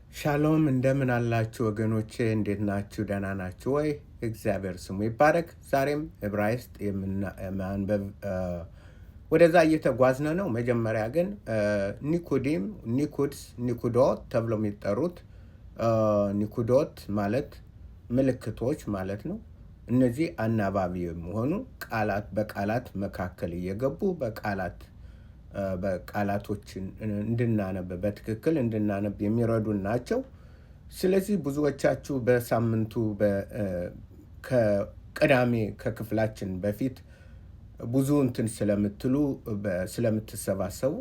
ሻሎም እንደምን አላችሁ ወገኖቼ? እንዴት ናችሁ? ደህና ናችሁ ወይ? እግዚአብሔር ስሙ ይባረክ። ዛሬም ዕብራይስጥ የማንበብ ወደዛ እየተጓዝነ ነው። መጀመሪያ ግን ኒኩዲም፣ ኒኩድስ፣ ኒኩዶት ተብሎ የሚጠሩት ኒኩዶት ማለት ምልክቶች ማለት ነው። እነዚህ አናባቢ የሚሆኑ ቃላት በቃላት መካከል እየገቡ በቃላቶችን እንድናነብ በትክክል እንድናነብ የሚረዱን ናቸው። ስለዚህ ብዙዎቻችሁ በሳምንቱ ከቅዳሜ ከክፍላችን በፊት ብዙ እንትን ስለምትሰባሰቡ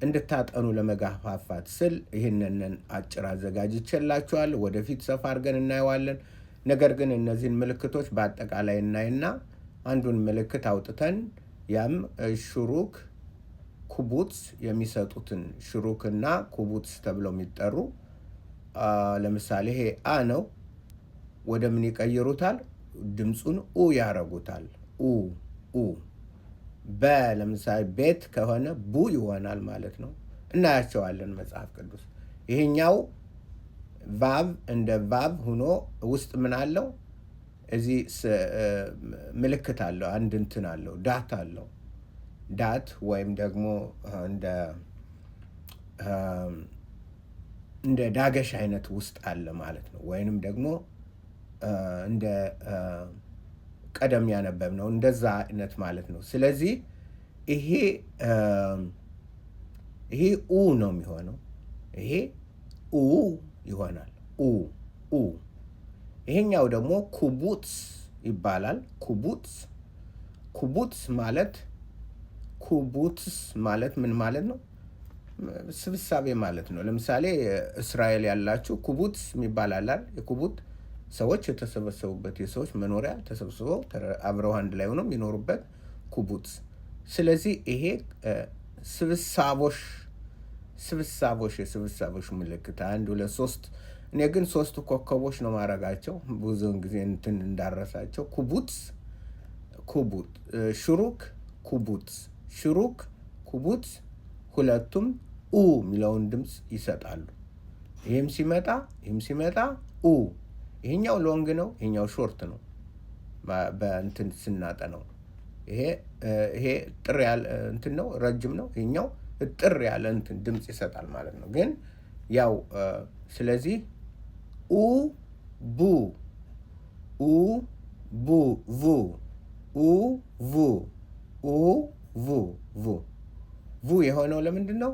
እንድታጠኑ ለመጋፋፋት ስል ይህንን አጭር አዘጋጅቼላችኋል። ወደፊት ሰፋ አድርገን እናየዋለን። ነገር ግን እነዚህን ምልክቶች በአጠቃላይ እናይና አንዱን ምልክት አውጥተን ያም ሹሩክ ኩቡትስ የሚሰጡትን ሽሩክና ኩቡትስ ተብለው የሚጠሩ ለምሳሌ ይሄ አ ነው። ወደ ምን ይቀይሩታል? ድምፁን ኡ ያረጉታል። ኡ ለምሳሌ ቤት ከሆነ ቡ ይሆናል ማለት ነው። እናያቸዋለን መጽሐፍ ቅዱስ። ይሄኛው ቫቭ እንደ ቫቭ ሆኖ ውስጥ ምን አለው? እዚህ ምልክት አለው። አንድ እንትን አለው። ዳት አለው። ዳት ወይም ደግሞ እንደ ዳገሽ አይነት ውስጥ አለ ማለት ነው። ወይንም ደግሞ እንደ ቀደም ያነበብ ነው እንደዛ አይነት ማለት ነው። ስለዚህ ይሄ ኡ ነው የሚሆነው። ይሄ ኡ ይሆናል። ኡ ይሄኛው ደግሞ ኩቡትስ ይባላል። ኩቡትስ ማለት ምን ማለት ነው? ስብሳቤ ማለት ነው። ለምሳሌ እስራኤል ያላችሁ ኩቡትስ የሚባል አላል። የኩቡት ሰዎች የተሰበሰቡበት የሰዎች መኖሪያ ተሰብስበው አብረው አንድ ላይ ሆነው የሚኖሩበት ኩቡትስ። ስለዚህ ይሄ የስብሳቦሽ ምልክት 1 2 3። እኔ ግን 3 ኮከቦች ነው ማረጋቸው ብዙውን ጊዜ እንትን እንዳረሳቸው። ሽሩክ ኩቡትስ ሁለቱም ኡ የሚለውን ድምፅ ይሰጣሉ። ይህም ሲመጣ ኡ። ይሄኛው ሎንግ ነው፣ ይሄኛው ሾርት ነው። በእንትን ስናጠነው ይሄ ጥር ያለ እንትን ነው፣ ረጅም ነው። ይሄኛው ጥር ያለ እንትን ድምፅ ይሰጣል ማለት ነው። ግን ያው ስለዚህ ኡ ቡ vu የሆነው ለምንድን ነው?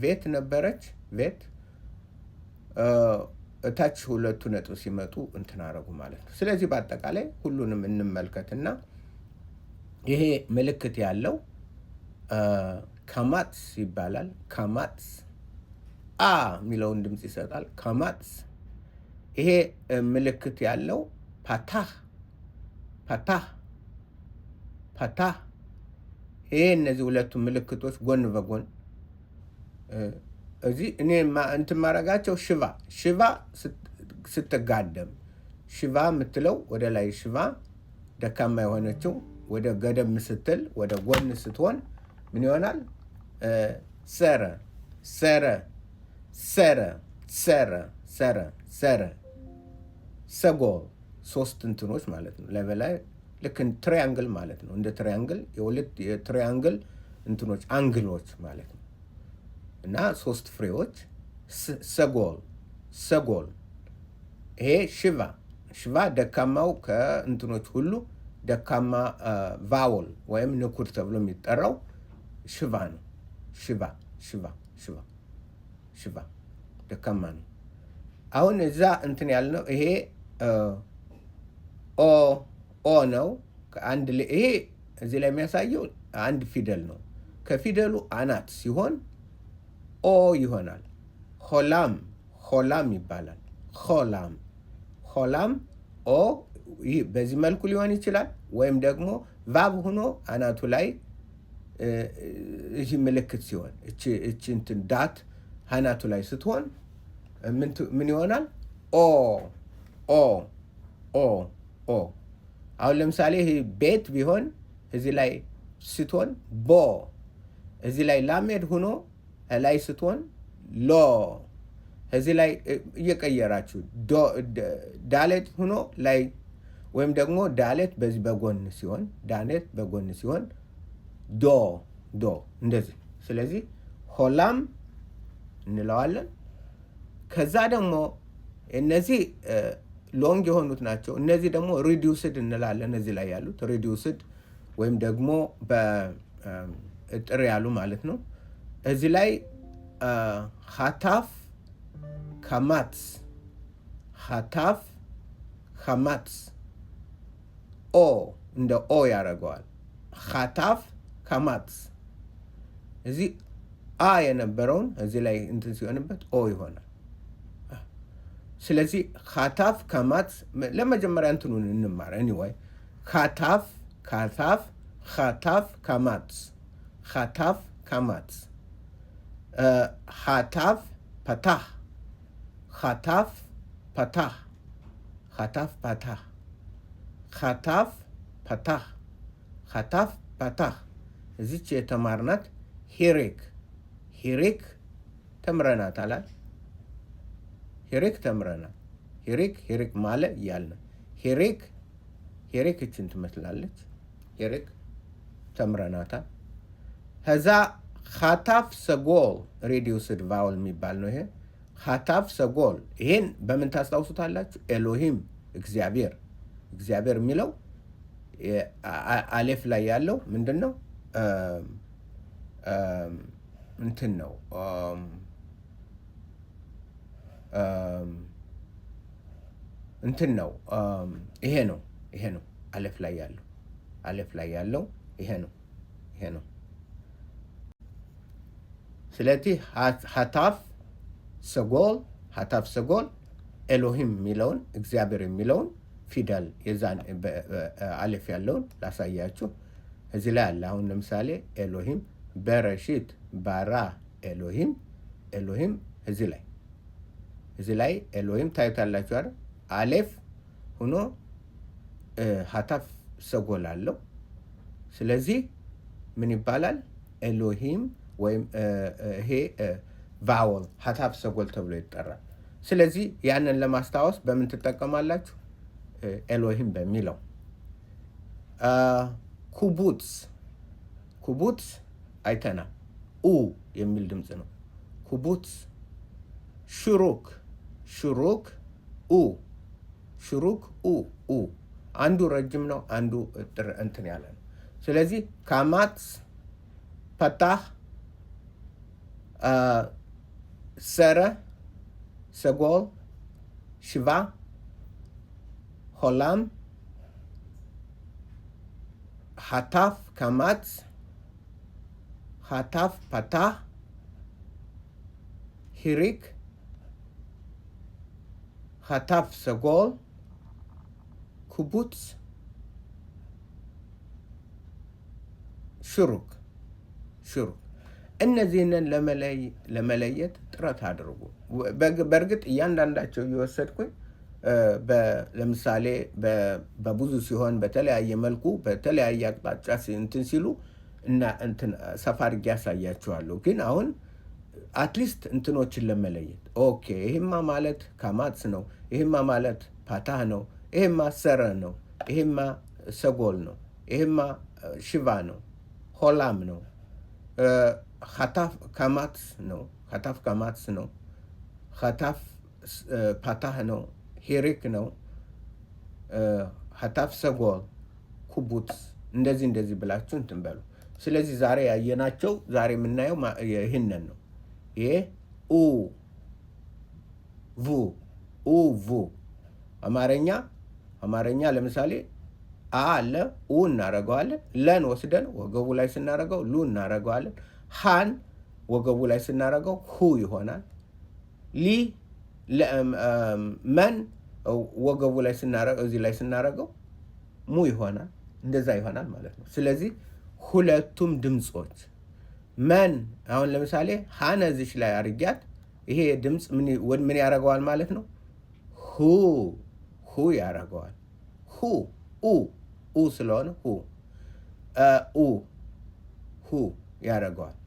ቬት ነበረች። ቬት እታች ሁለቱ ነጥብ ሲመጡ እንትን አረጉ ማለት ነው። ስለዚህ በአጠቃላይ ሁሉንም እንመልከትና ይሄ ምልክት ያለው ካማትስ ይባላል። ካማትስ አ የሚለውን ድምፅ ይሰጣል። ካማትስ። ይሄ ምልክት ያለው ፓታህ። ይሄ እነዚህ ሁለቱ ምልክቶች ጎን በጎን እዚህ እኔ እንትን ማረጋቸው ሽቫ ስትጋደም ሽቫ የምትለው ወደ ላይ ሽቫ ደካማ የሆነችው ወደ ገደም ስትል ወደ ጎን ስትሆን ምን ይሆናል? ሰጎል 3 እንትኖች ማለት ነው። ለበላይ ልክ ትሪያንግል ማለት ነው። እንደ ትሪያንግል የሁለት የትሪያንግል እንትኖች አንግሎች ማለት ነው። እና 3 ፍሬዎች ሰጎል። ይሄ ሽቫ ደካማው ከእንትኖች ሁሉ ደካማ ቫወል ወይም ንኩድ ተብሎ የሚጠራው ሽቫ ነው። ሽቫ ደካማ ነው። አሁን እዛ እንትን ያልነው ይሄ ኦ ነው። ይሄ እዚህ ላይ የሚያሳየው አንድ ፊደል ነው። ከፊደሉ አናት ሲሆን ኦ ይሆናል። ሆላም ይባላል። ሆላም ኦ። ይህ በዚህ መልኩ ሊሆን ይችላል። ወይም ደግሞ ቫብ ሆኖ አናቱ ላይ ይህ ምልክት ሲሆን እቺ እንትን ዳት አናቱ ላይ ስትሆን ምን ይሆናል? ኦ። አሁን ለምሳሌ ይህ ቤት ቢሆን እዚህ ላይ ስትሆን ቦ፣ እዚህ ላይ ላሜድ ሆኖ ላይ ስትሆን ሎ፣ እዚህ ላይ እየቀየራችሁ ዳሌት ሆኖ ላይ ወይም ደግሞ ዳሌት በዚህ በጎን ሲሆን ዳሌት በጎን ሲሆን ዶ እንደዚህ። ስለዚህ ሆላም እንለዋለን። ከዛ ደግሞ እነዚህ ሎንግ የሆኑት ናቸው። እነዚህ ደግሞ ሪዲዩስድ እንላለን። እዚህ ላይ ያሉት ሪዲዩስድ ወይም ደግሞ በእጥር ያሉ ማለት ነው። እዚህ ላይ ሀታፍ ከማትስ ሀታፍ ከማትስ ኦ እንደ ኦ ያደርገዋል። ሀታፍ ከማትስ እዚህ አ የነበረውን እዚህ ላይ እንትን ሲሆንበት ኦ ይሆናል። ስለዚህ ሀታፍ ከማትስ ለመጀመሪያ እንትኑን እንማር። ኤኒዌይ ሀታፍ ከማትስ ሀታፍ ከማትስ ሀታፍ ፐታህ ሀታፍ ፐታህ ሀታፍ ፐታህ ሀታፍ ፐታህ ሀታፍ ፐታህ እዚች የተማርናት ሂሪክ ተምረናት አላል። ሂሪክ ተምረናል። ሂሪክ ማለ እያልን ሂሪክ እችን ትመስላለች። ሂሪክ ተምረናታል። ከዛ ሀታፍ ሰጎል ሬዲዩስድ ቫውል የሚባል ነው ይሄ ሀታፍ ሰጎል። ይሄን በምን ታስታውሱታላችሁ? ኤሎሂም እግዚአብሔር የሚለው አሌፍ ላይ ያለው ምንድን ነው? እንትን ነው እንትን ነው ይሄ ነው አሌፍ ላይ ያለው ይሄ ነው። ስለዚህ ሀታፍ ሰጎል ኤሎሂም የሚለውን እግዚአብሔር የሚለውን ፊደል የዛን አሌፍ ያለውን ላሳያችሁ። እዚህ ላይ አለ። አሁን ለምሳሌ ኤሎሂም በረሺት ባራ ኤሎሂም እዚህ ላይ ኤሎሂም ታዩታላችሁ አይደል? አሌፍ ሆኖ ሀታፍ ሰጎል አለው። ስለዚህ ምን ይባላል? ኤሎሂም ወይም ይሄ ቫወል ሀታፍ ሰጎል ተብሎ ይጠራል። ስለዚህ ያንን ለማስታወስ በምን ትጠቀማላችሁ? ኤሎሂም በሚለው። ኩቡትስ አይተናል። ኡ የሚል ድምፅ ነው። ኩቡትስ። ሹሩክ ኡ አንዱ ረጅም ነው፣ አንዱ እንትን ያለ ነው። ስለዚህ ካማትስ ፐታህ ሰረ ሰጎል ሽቫ ሆላም ሀታፍ ካማትስ ሀታፍ ፐታህ ሂሪክ ሀታፍ ሰጎል ኩቡትስ ሹሩክ። እነዚህንን ለመለየት ጥረት አድርጉ። በእርግጥ እያንዳንዳቸው እየወሰድኩኝ ለምሳሌ በብዙ ሲሆን በተለያየ መልኩ በተለያየ አቅጣጫ እንትን ሲሉ እና እንትን ሰፋ አድርጌ ያሳያችኋለሁ። ግን አሁን አትሊስት እንትኖችን ለመለየት ኦኬ፣ ይሄማ ማለት ካማትስ ነው፣ ይሄማ ማለት ፓታህ ነው፣ ይሄማ ሰረ ነው፣ ይሄማ ሰጎል ነው፣ ይሄማ ሽቫ ነው፣ ሆላም ነው፣ ሀታፍ ካማትስ ነው፣ ሀታፍ ፓታህ ነው፣ ሂሪክ ነው፣ ሀታፍ ሰጎል፣ ኩቡትስ እንደዚህ ብላችሁ እንትን በሉ። ስለዚህ ዛሬ ያየናቸው ዛሬ የምናየው ይህንን ነው። ይሄ vu አማርኛ ለምሳሌ አ አለ ኡ እናረገዋለን። ለን ወስደን ወገቡ ላይ ስናረገው ሉ እናረገዋለን። ሃን ወገቡ ላይ ስናረገው ሁ ይሆናል። መን ወገቡ ላይ እዚህ ላይ ስናረገው ሙ ይሆናል። እንደዛ ይሆናል ማለት ነው። ስለዚህ ሁለቱም ድምፆች መን አሁን ለምሳሌ ሃነ እዚች ላይ አርጊያት ይሄ ድምፅ ምን ያደርገዋል ማለት ነው? ሁ ያደርገዋል። ኡ ስለሆነ ሁ ያደርገዋል።